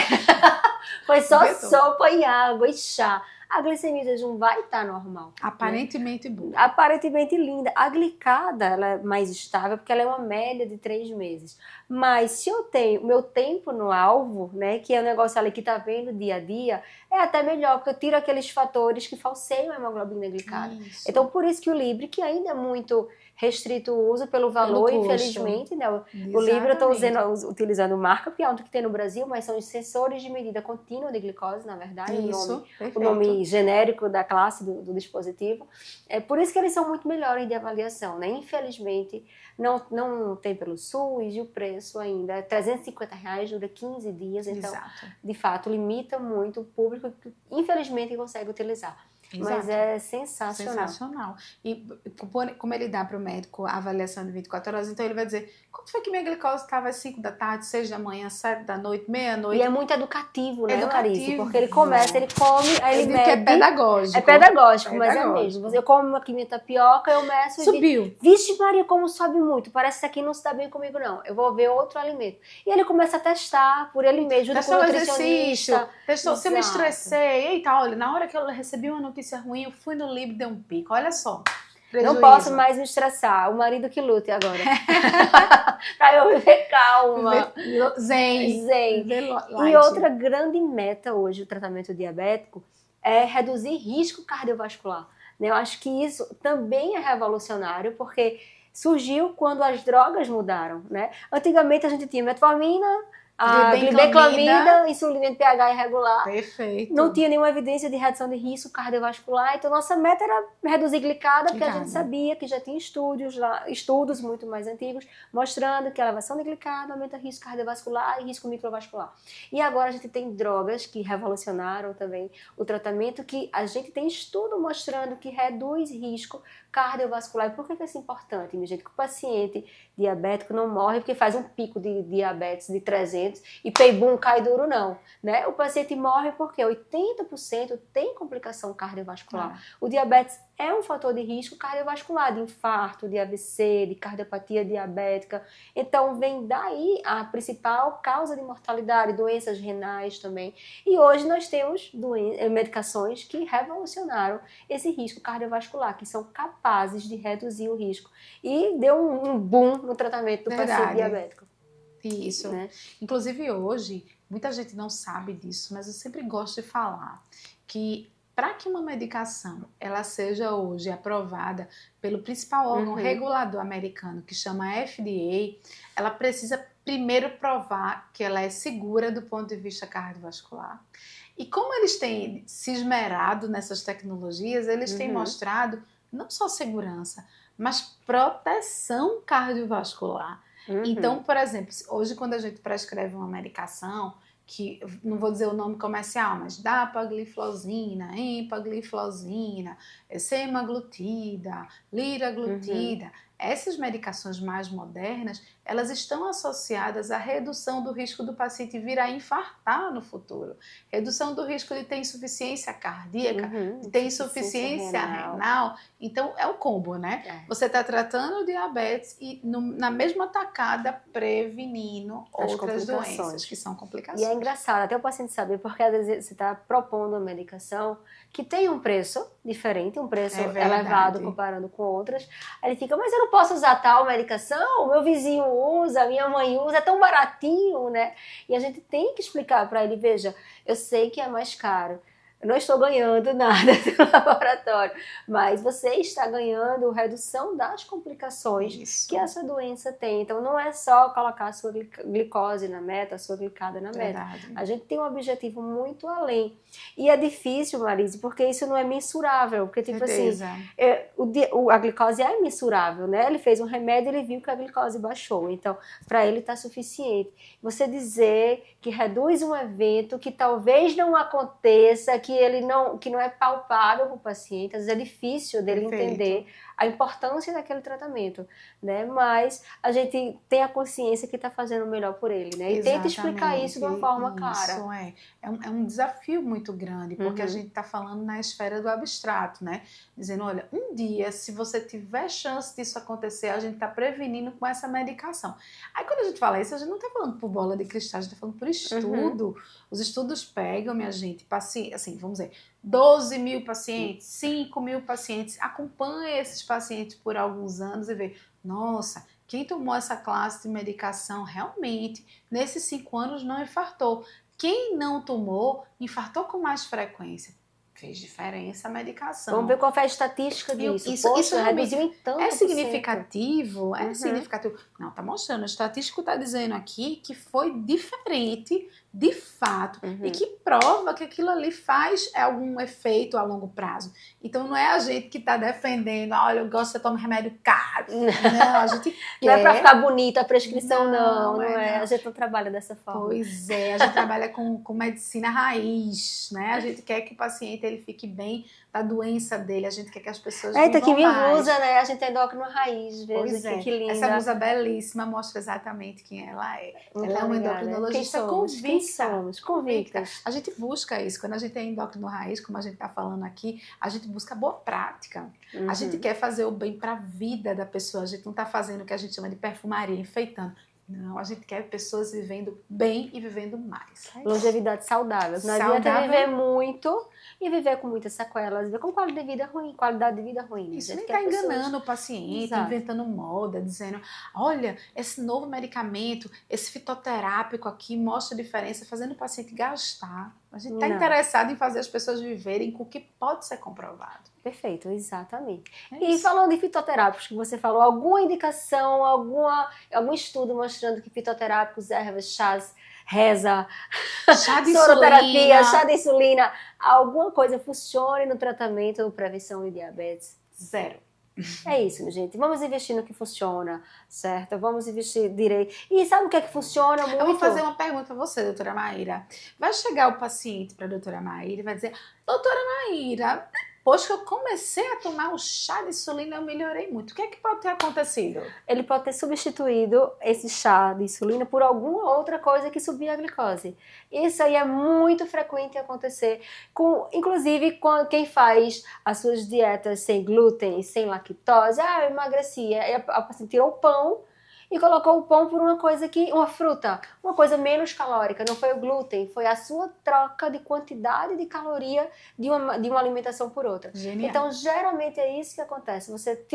Foi só sopa e água e chá. A glicemia de jejum vai estar normal. Aparentemente boa. Aparentemente linda. A glicada, ela é mais estável porque ela é uma média de 3 meses. Mas se eu tenho o meu tempo no alvo, né, que é o negócio ali que tá vendo dia a dia, é até melhor, porque eu tiro aqueles fatores que falseiam a hemoglobina glicada. Isso. Então, por isso que o Libre, que ainda é muito restrito o uso pelo valor, pelo infelizmente, né? O Libre eu estou utilizando marca, porque é o que tem no Brasil, mas são os sensores de medida contínua de glicose, na verdade. Isso, o nome genérico da classe do dispositivo. É por isso que eles são muito melhores de avaliação, né? Infelizmente, não tem pelo SUS e o preço ainda é R$350, dura 15 dias, então, de fato, limita muito o público que, infelizmente, consegue utilizar. Exato. Mas é sensacional. Sensacional. E como ele dá para o médico a avaliação de 24 horas, então ele vai dizer, quanto foi que minha glicose estava às 5 da tarde, 6 da manhã, 7 da noite, meia-noite? E é muito educativo, né, Marise? Porque ele começa, ele come, aí ele mede. Que é pedagógico. É pedagógico, mas é mesmo. Eu como aqui minha tapioca, eu meço e subiu. Vixe Maria, como sobe muito. Parece que isso aqui não se dá bem comigo, não. Eu vou ver outro alimento. E ele começa a testar por ele mesmo, junto com o nutricionista. Testou, se eu me estressei. Eita, olha, na hora que eu recebi uma notícia ruim, eu fui no Libre, dei um pico. Olha só. Prejuízo. Não posso mais me estressar. O marido que lute agora. Pra eu viver calma. Zen. E outra grande meta hoje do tratamento diabético é reduzir risco cardiovascular. Eu acho que isso também é revolucionário, porque surgiu quando as drogas mudaram, né? Antigamente a gente tinha metformina, A glibeclamida, insulina de pH irregular. Perfeito. Não tinha nenhuma evidência de redução de risco cardiovascular. Então, nossa meta era reduzir glicada, porque a gente sabia que já tinha estudos muito mais antigos, mostrando que a elevação de glicada aumenta risco cardiovascular e risco microvascular. E agora a gente tem drogas que revolucionaram também o tratamento, que a gente tem estudo mostrando que reduz risco cardiovascular. E por que isso é importante, minha gente? Que o paciente diabético não morre porque faz um pico de diabetes de 300 e peibum, cai duro, não. Né? O paciente morre porque 80% tem complicação cardiovascular. O diabetes é um fator de risco cardiovascular, de infarto, de AVC, de cardiopatia diabética. Então, vem daí a principal causa de mortalidade, doenças renais também. E hoje nós temos medicações que revolucionaram esse risco cardiovascular, que são capazes de reduzir o risco. E deu um boom no tratamento do paciente diabético. Isso. Né? Inclusive hoje, muita gente não sabe disso, mas eu sempre gosto de falar que para que uma medicação ela seja hoje aprovada pelo principal órgão regulador americano, que chama FDA, ela precisa primeiro provar que ela é segura do ponto de vista cardiovascular. E como eles têm se esmerado nessas tecnologias, eles têm mostrado não só segurança, mas proteção cardiovascular. Então, por exemplo, hoje quando a gente prescreve uma medicação, que não vou dizer o nome comercial, mas dapagliflozina, empagliflozina, semaglutida, liraglutida, essas medicações mais modernas, elas estão associadas à redução do risco do paciente vir a infartar no futuro, redução do risco de ter insuficiência cardíaca, de ter insuficiência renal. Então, é o combo, né? Você está tratando o diabetes e na mesma tacada prevenindo outras doenças que são complicações. E é engraçado até o paciente saber, porque às vezes você está propondo uma medicação que tem um preço diferente, um preço elevado comparando com outras. Aí ele fica, mas eu não posso usar tal medicação? O meu vizinho usa, minha mãe usa, é tão baratinho, né? E a gente tem que explicar para ele, veja, eu sei que é mais caro, eu não estou ganhando nada do laboratório, mas você está ganhando redução das complicações que essa doença tem. Então, não é só colocar a sua glicose na meta, a sua glicada na meta. A gente tem um objetivo muito além. E é difícil, Marise, porque isso não é mensurável. Porque, tipo assim, a glicose é mensurável, né? Ele fez um remédio e ele viu que a glicose baixou. Então, para ele está suficiente. Você dizer que reduz um evento que talvez não aconteça, que não é palpável para o paciente, às vezes é difícil dele entender a importância daquele tratamento, né? Mas a gente tem a consciência que está fazendo o melhor por ele, né? E tenta explicar isso de uma forma clara. É um desafio muito grande, porque a gente está falando na esfera do abstrato, né? Dizendo, olha, um dia, se você tiver chance disso acontecer, a gente está prevenindo com essa medicação. Aí quando a gente fala isso, a gente não está falando por bola de cristal, a gente está falando por estudo. Os estudos pegam, minha gente, assim, vamos dizer, 12 mil pacientes, 5 mil pacientes, acompanha esses pacientes por alguns anos e vê, nossa, quem tomou essa classe de medicação realmente, nesses 5 anos não infartou. Quem não tomou, infartou com mais frequência. Fez diferença a medicação. Vamos ver qual foi a estatística disso. Isso reduziu em tanto é significativo? É significativo. Não, tá mostrando. O estatístico tá dizendo aqui que foi diferente, de fato, e que prova que aquilo ali faz algum efeito a longo prazo. Então não é a gente que tá defendendo, olha, eu gosto de tomar remédio caro. Não, a gente não é pra ficar bonita a prescrição, não é. A gente não trabalha dessa forma. Pois é, a gente trabalha com medicina raiz, né? A gente quer que o paciente ele fique bem da doença dele, a gente quer que as pessoas vivam que minha mais. blusa, né? A gente é endócrino raiz, veja que linda. Essa blusa belíssima mostra exatamente quem ela é. Ela é uma endocrinologista convicta. A gente busca isso. Quando a gente é endócrino raiz, como a gente está falando aqui, a gente busca boa prática. A gente quer fazer o bem para a vida da pessoa. A gente não está fazendo o que a gente chama de perfumaria, enfeitando. Não, a gente quer pessoas vivendo bem e vivendo mais. Longevidade saudável. Não adianta viver muito e viver com muitas sequelas, viver com qualidade de vida ruim. Isso nem está enganando o paciente, inventando moda, dizendo, olha, esse novo medicamento, esse fitoterápico aqui mostra a diferença, fazendo o paciente gastar. A gente está interessado em fazer as pessoas viverem com o que pode ser comprovado. Perfeito, exatamente. E falando de fitoterápicos, que você falou, alguma indicação, algum estudo mostrando que fitoterápicos, ervas, chás, reza, Chá de soroterapia, insulina. chá de insulina, alguma coisa funcione no tratamento ou prevenção de diabetes? Zero. É isso, minha gente. Vamos investir no que funciona, certo? Vamos investir direito. E sabe o que é que funciona muito? Eu vou fazer uma pergunta para você, doutora Maíra. Vai chegar o paciente para a doutora Maíra e vai dizer: doutora Maíra, depois que eu comecei a tomar o chá de insulina, eu melhorei muito. O que é que pode ter acontecido? Ele pode ter substituído esse chá de insulina por alguma outra coisa que subia a glicose. Isso aí é muito frequente acontecer, inclusive com quem faz as suas dietas sem glúten, sem lactose. Eu emagreci. Aí a paciente tirou o pão e colocou o pão por uma fruta, uma coisa menos calórica. Não foi o glúten, foi a sua troca de quantidade de caloria de uma alimentação por outra. Genial. Então, geralmente é isso que acontece. Você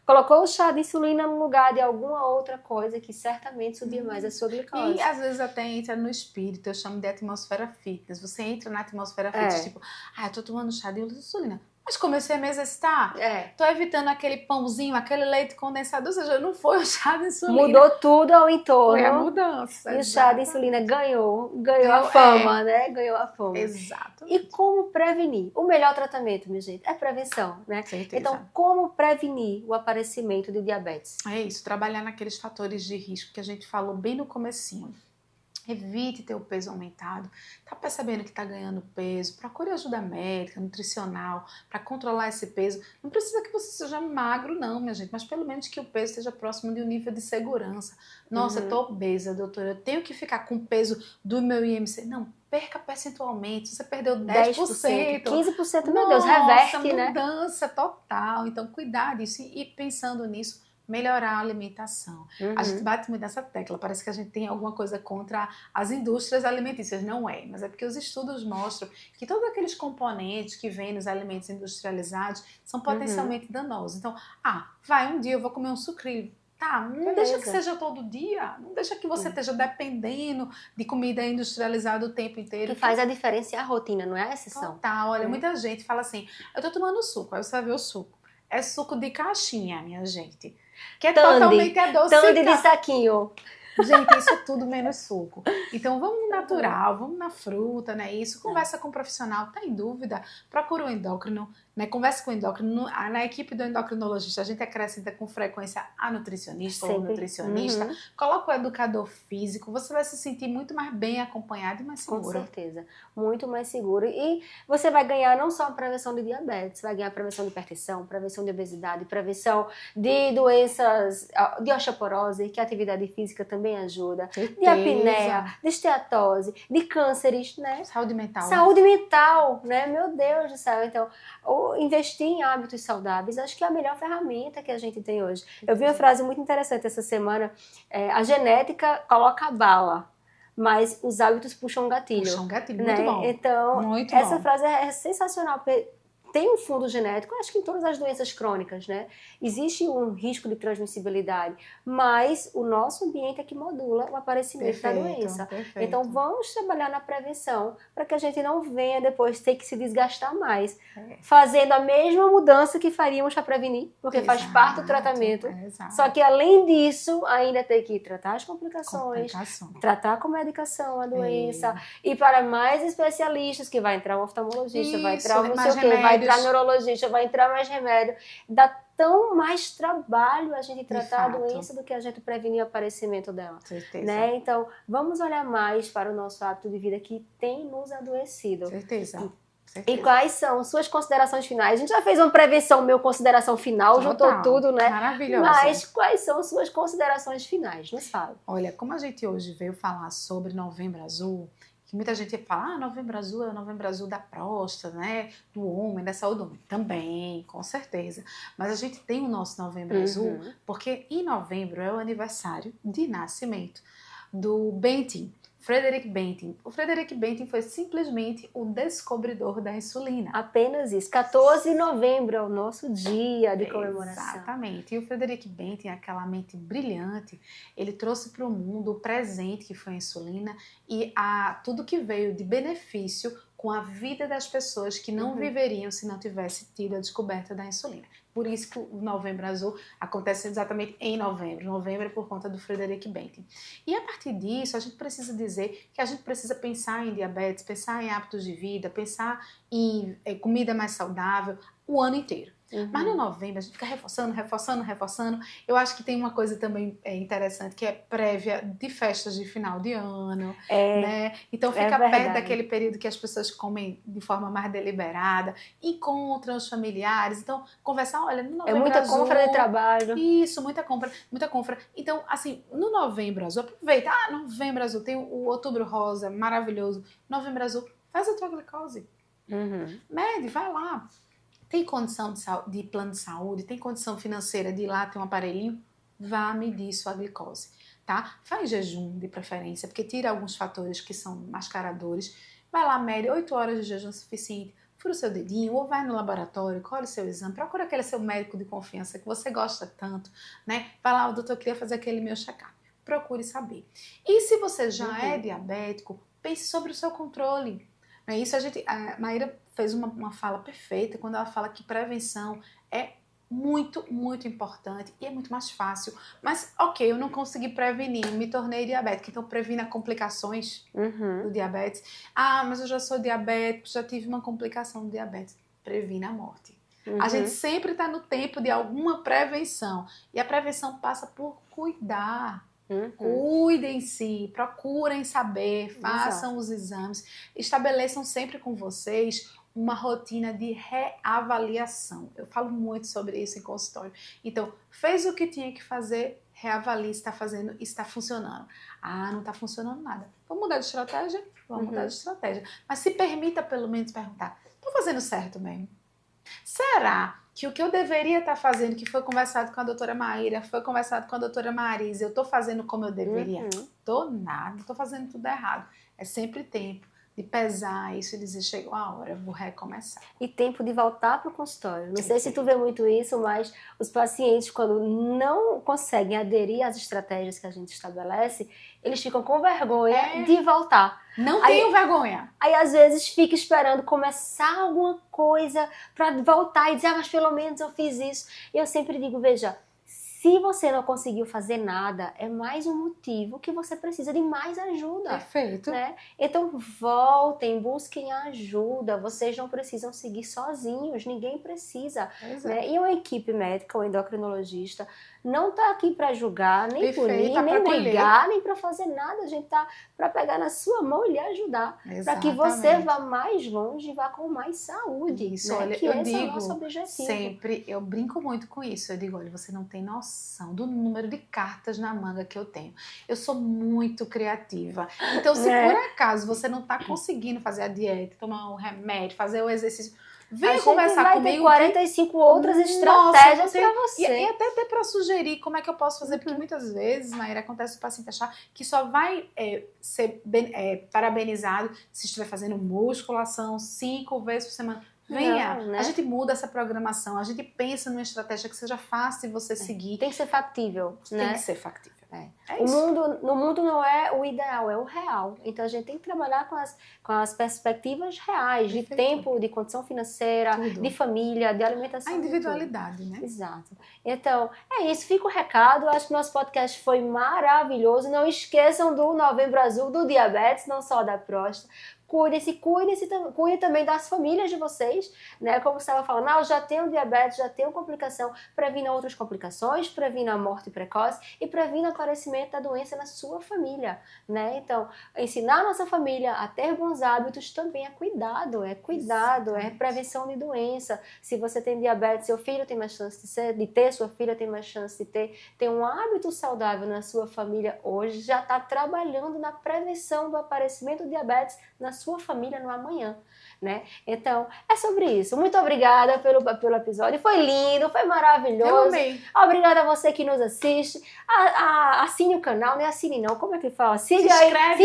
colocou o chá de insulina no lugar de alguma outra coisa que certamente subia mais a sua glicose. E às vezes até entra no espírito, eu chamo de atmosfera fitness. Você entra na atmosfera fitness, tipo, eu tô tomando chá de insulina. Mas comecei a me exercitar. Tô evitando aquele pãozinho, aquele leite condensado. Ou seja, não foi o chá de insulina. Mudou tudo ao entorno. Foi a mudança. E o chá de insulina ganhou a fama, né? Ganhou a fama. Exato. E como prevenir? O melhor tratamento, minha gente, é prevenção, né? Certeza. Então, como prevenir o aparecimento de diabetes? É isso, trabalhar naqueles fatores de risco que a gente falou bem no comecinho. Evite ter o peso aumentado. Tá percebendo que tá ganhando peso? Procure ajuda médica, nutricional, para controlar esse peso. Não precisa que você seja magro, não, minha gente, mas pelo menos que o peso esteja próximo de um nível de segurança. Nossa, eu tô obesa, doutora, eu tenho que ficar com o peso do meu IMC. Não, perca percentualmente. Você perdeu 10%. 15%, meu Deus, reverte, né? Mudança total. Então, cuidar disso e pensando nisso, melhorar a alimentação. A gente bate muito nessa tecla, parece que a gente tem alguma coisa contra as indústrias alimentícias, não é, mas é porque os estudos mostram que todos aqueles componentes que vêm nos alimentos industrializados são potencialmente danosos. Então, um dia eu vou comer um sucrilho. Não deixa que seja todo dia, não deixa que você esteja dependendo de comida industrializada o tempo inteiro. O que faz a diferença é a rotina, não é a exceção. Total, olha, muita gente fala assim, eu tô tomando suco, aí você vai ver o suco. É suco de caixinha, minha gente. Que é totalmente adocicado. Tande de saquinho. Gente, isso é tudo menos suco. Então vamos no natural, vamos na fruta, né? Isso, conversa com um profissional, tá em dúvida? Procura um endócrino, né? Conversa com o endócrino. Na equipe do endocrinologista, a gente acrescenta com frequência a nutricionista ou nutricionista. Coloca o educador físico, você vai se sentir muito mais bem acompanhado e mais seguro. Com certeza, muito mais seguro. E você vai ganhar não só a prevenção de diabetes, vai ganhar a prevenção de hipertensão, prevenção de obesidade, prevenção de doenças, de osteoporose, que a atividade física também ajuda, de apneia, de esteatose, de cânceres, né? Saúde mental. Saúde mental, né? Meu Deus do céu. Então, investir em hábitos saudáveis, acho que é a melhor ferramenta que a gente tem hoje. Eu vi uma frase muito interessante essa semana, a genética coloca a bala, mas os hábitos puxam um gatilho. Puxam um gatilho, né? muito bom. Então, muito essa bom. frase é sensacional, porque tem um fundo genético, acho que em todas as doenças crônicas, né? Existe um risco de transmissibilidade, mas o nosso ambiente é que modula o aparecimento da doença. Perfeito. Então, vamos trabalhar na prevenção para que a gente não venha depois ter que se desgastar mais, fazendo a mesma mudança que faríamos para prevenir, porque faz parte do tratamento. Só que, além disso, ainda tem que tratar as complicações, tratar com medicação a doença, e para mais especialistas, que vai entrar um oftalmologista, vai entrar não sei o quê, vai entrar neurologista, vai entrar mais remédio. Dá tão mais trabalho a gente tratar a doença do que a gente prevenir o aparecimento dela. Certeza. Né? Então, vamos olhar mais para o nosso hábito de vida que tem nos adoecido. Certeza. E quais são suas considerações finais? A gente já fez uma prevenção, consideração final, juntou tudo, né? Maravilhoso. Mas quais são suas considerações finais? Nos fala. Olha, como a gente hoje veio falar sobre Novembro Azul, que muita gente fala, Novembro Azul é o Novembro Azul da próstata, né? Do homem, da saúde do homem. Também, com certeza. Mas a gente tem o nosso Novembro Azul, porque em novembro é o aniversário de nascimento do Banting, Frederick Banting. O Frederick Banting foi simplesmente o descobridor da insulina. Apenas isso. 14 de novembro é o nosso dia de comemoração. Exatamente. E o Frederick Banting, aquela mente brilhante, ele trouxe para o mundo o presente que foi a insulina e tudo que veio de benefício com a vida das pessoas que não viveriam se não tivesse tido a descoberta da insulina. Por isso que o Novembro Azul acontece exatamente em novembro. Novembro é por conta do Frederick Banting. E a partir disso, a gente precisa dizer que a gente precisa pensar em diabetes, pensar em hábitos de vida, pensar em comida mais saudável o ano inteiro. Mas no novembro a gente fica reforçando. Eu acho que tem uma coisa também interessante, que é prévia de festas de final de ano, né? Então fica perto daquele período que as pessoas comem de forma mais deliberada, encontram os familiares, então conversar, olha, no Novembro muita Azul, compra de trabalho. Isso, muita compra. Então, assim, no Novembro Azul, aproveita, Novembro Azul, tem o Outubro Rosa, maravilhoso. Novembro Azul, faz a tua glicose. Mede, vai lá. Tem condição de plano de saúde, tem condição financeira de ir lá ter um aparelhinho, vá medir sua glicose, tá? Faz jejum de preferência, porque tira alguns fatores que são mascaradores. Vai lá, mede 8 horas de jejum suficiente, fura o seu dedinho, ou vai no laboratório, colhe o seu exame, procura aquele seu médico de confiança que você gosta tanto, né? Vai lá, o doutor queria fazer aquele meu check-up. Procure saber. E se você já é diabético, pense sobre o seu controle. Isso a Maíra fez uma fala perfeita quando ela fala que prevenção é muito, muito importante e é muito mais fácil. Mas, ok, eu não consegui prevenir, me tornei diabética, então previna complicações do diabetes. Mas eu já sou diabético, já tive uma complicação do diabetes. Previna a morte. A gente sempre está no tempo de alguma prevenção. E a prevenção passa por cuidar. Cuidem-se, procurem saber, façam os exames, estabeleçam sempre com vocês uma rotina de reavaliação. Eu falo muito sobre isso em consultório. Então, fez o que tinha que fazer, reavalie se está fazendo, está funcionando. Não está funcionando nada. Vamos mudar de estratégia? Vamos mudar de estratégia. Mas se permita pelo menos perguntar, estou fazendo certo mesmo? Será que o que eu deveria estar fazendo, que foi conversado com a doutora Maíra, foi conversado com a doutora Marisa, eu estou fazendo como eu deveria? Tô nada, estou fazendo tudo errado. É sempre tempo de pesar isso e dizer, chegou a hora, eu vou recomeçar. E tempo de voltar para o consultório. Não sei se tu vê muito isso, mas os pacientes, quando não conseguem aderir às estratégias que a gente estabelece, eles ficam com vergonha de voltar. Não tenho vergonha. Aí, às vezes, fica esperando começar alguma coisa para voltar e dizer, mas pelo menos eu fiz isso. E eu sempre digo, veja, se você não conseguiu fazer nada, é mais um motivo que você precisa de mais ajuda. Perfeito. Né? Então voltem, busquem ajuda. Vocês não precisam seguir sozinhos, ninguém precisa. Né? E uma equipe médica, o endocrinologista, não está aqui para julgar, nem punir, nem brigar, nem para fazer nada. A gente está para pegar na sua mão e lhe ajudar. Para que você vá mais longe e vá com mais saúde. Isso, né? olha, Que eu esse digo é o nosso objetivo. sempre, eu brinco muito com isso. Eu digo, olha, você não tem noção do número de cartas na manga que eu tenho. Eu sou muito criativa. Então, se por acaso você não está conseguindo fazer a dieta, tomar um remédio, fazer o exercício, venha conversar comigo. Vai ter 45 outras estratégias para você. E até para sugerir como é que eu posso fazer, porque muitas vezes, Maíra, acontece o paciente achar que só vai ser parabenizado se estiver fazendo musculação 5 vezes por semana. Venha, não, né? A gente muda essa programação, a gente pensa numa estratégia que seja fácil de você seguir. Tem que ser factível, né? Tem que ser factível. No mundo não é o ideal, é o real. Então a gente tem que trabalhar com as perspectivas reais, de tempo, de condição financeira, de família, de alimentação. A individualidade, né? Exato. Então, é isso. Fica o recado. Acho que nosso podcast foi maravilhoso. Não esqueçam do Novembro Azul, do diabetes, não só da próstata. Cuide também das famílias de vocês, né? Como você estava falando, eu já tenho diabetes, já tenho complicação, previna outras complicações, previna a morte precoce e previna o aparecimento da doença na sua família, né? Então, ensinar a nossa família a ter bons hábitos também é cuidado, é prevenção de doença. Se você tem diabetes, seu filho tem mais chance de ter, sua filha tem mais chance de ter um hábito saudável na sua família hoje, já está trabalhando na prevenção do aparecimento do diabetes na sua família no amanhã, né? Então, é sobre isso. Muito obrigada pelo episódio. Foi lindo, foi maravilhoso. Eu amei. Obrigada a você que nos assiste. Assine o canal, não é assine não, como é que fala? Se inscreva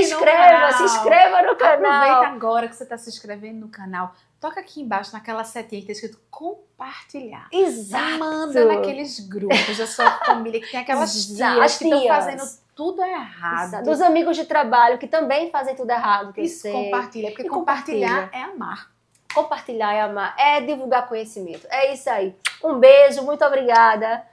no canal. Aproveita agora que você está se inscrevendo no canal. Toca aqui embaixo naquela setinha que está escrito compartilhar. compartilhar. Exato. Manda naqueles grupos da sua família que tem aquelas tias que estão fazendo tudo errado. Exato. Dos amigos de trabalho que também fazem tudo errado. Que Isso, compartilha. Porque compartilhar é amar. Compartilhar é amar. É divulgar conhecimento. É isso aí. Um beijo, muito obrigada.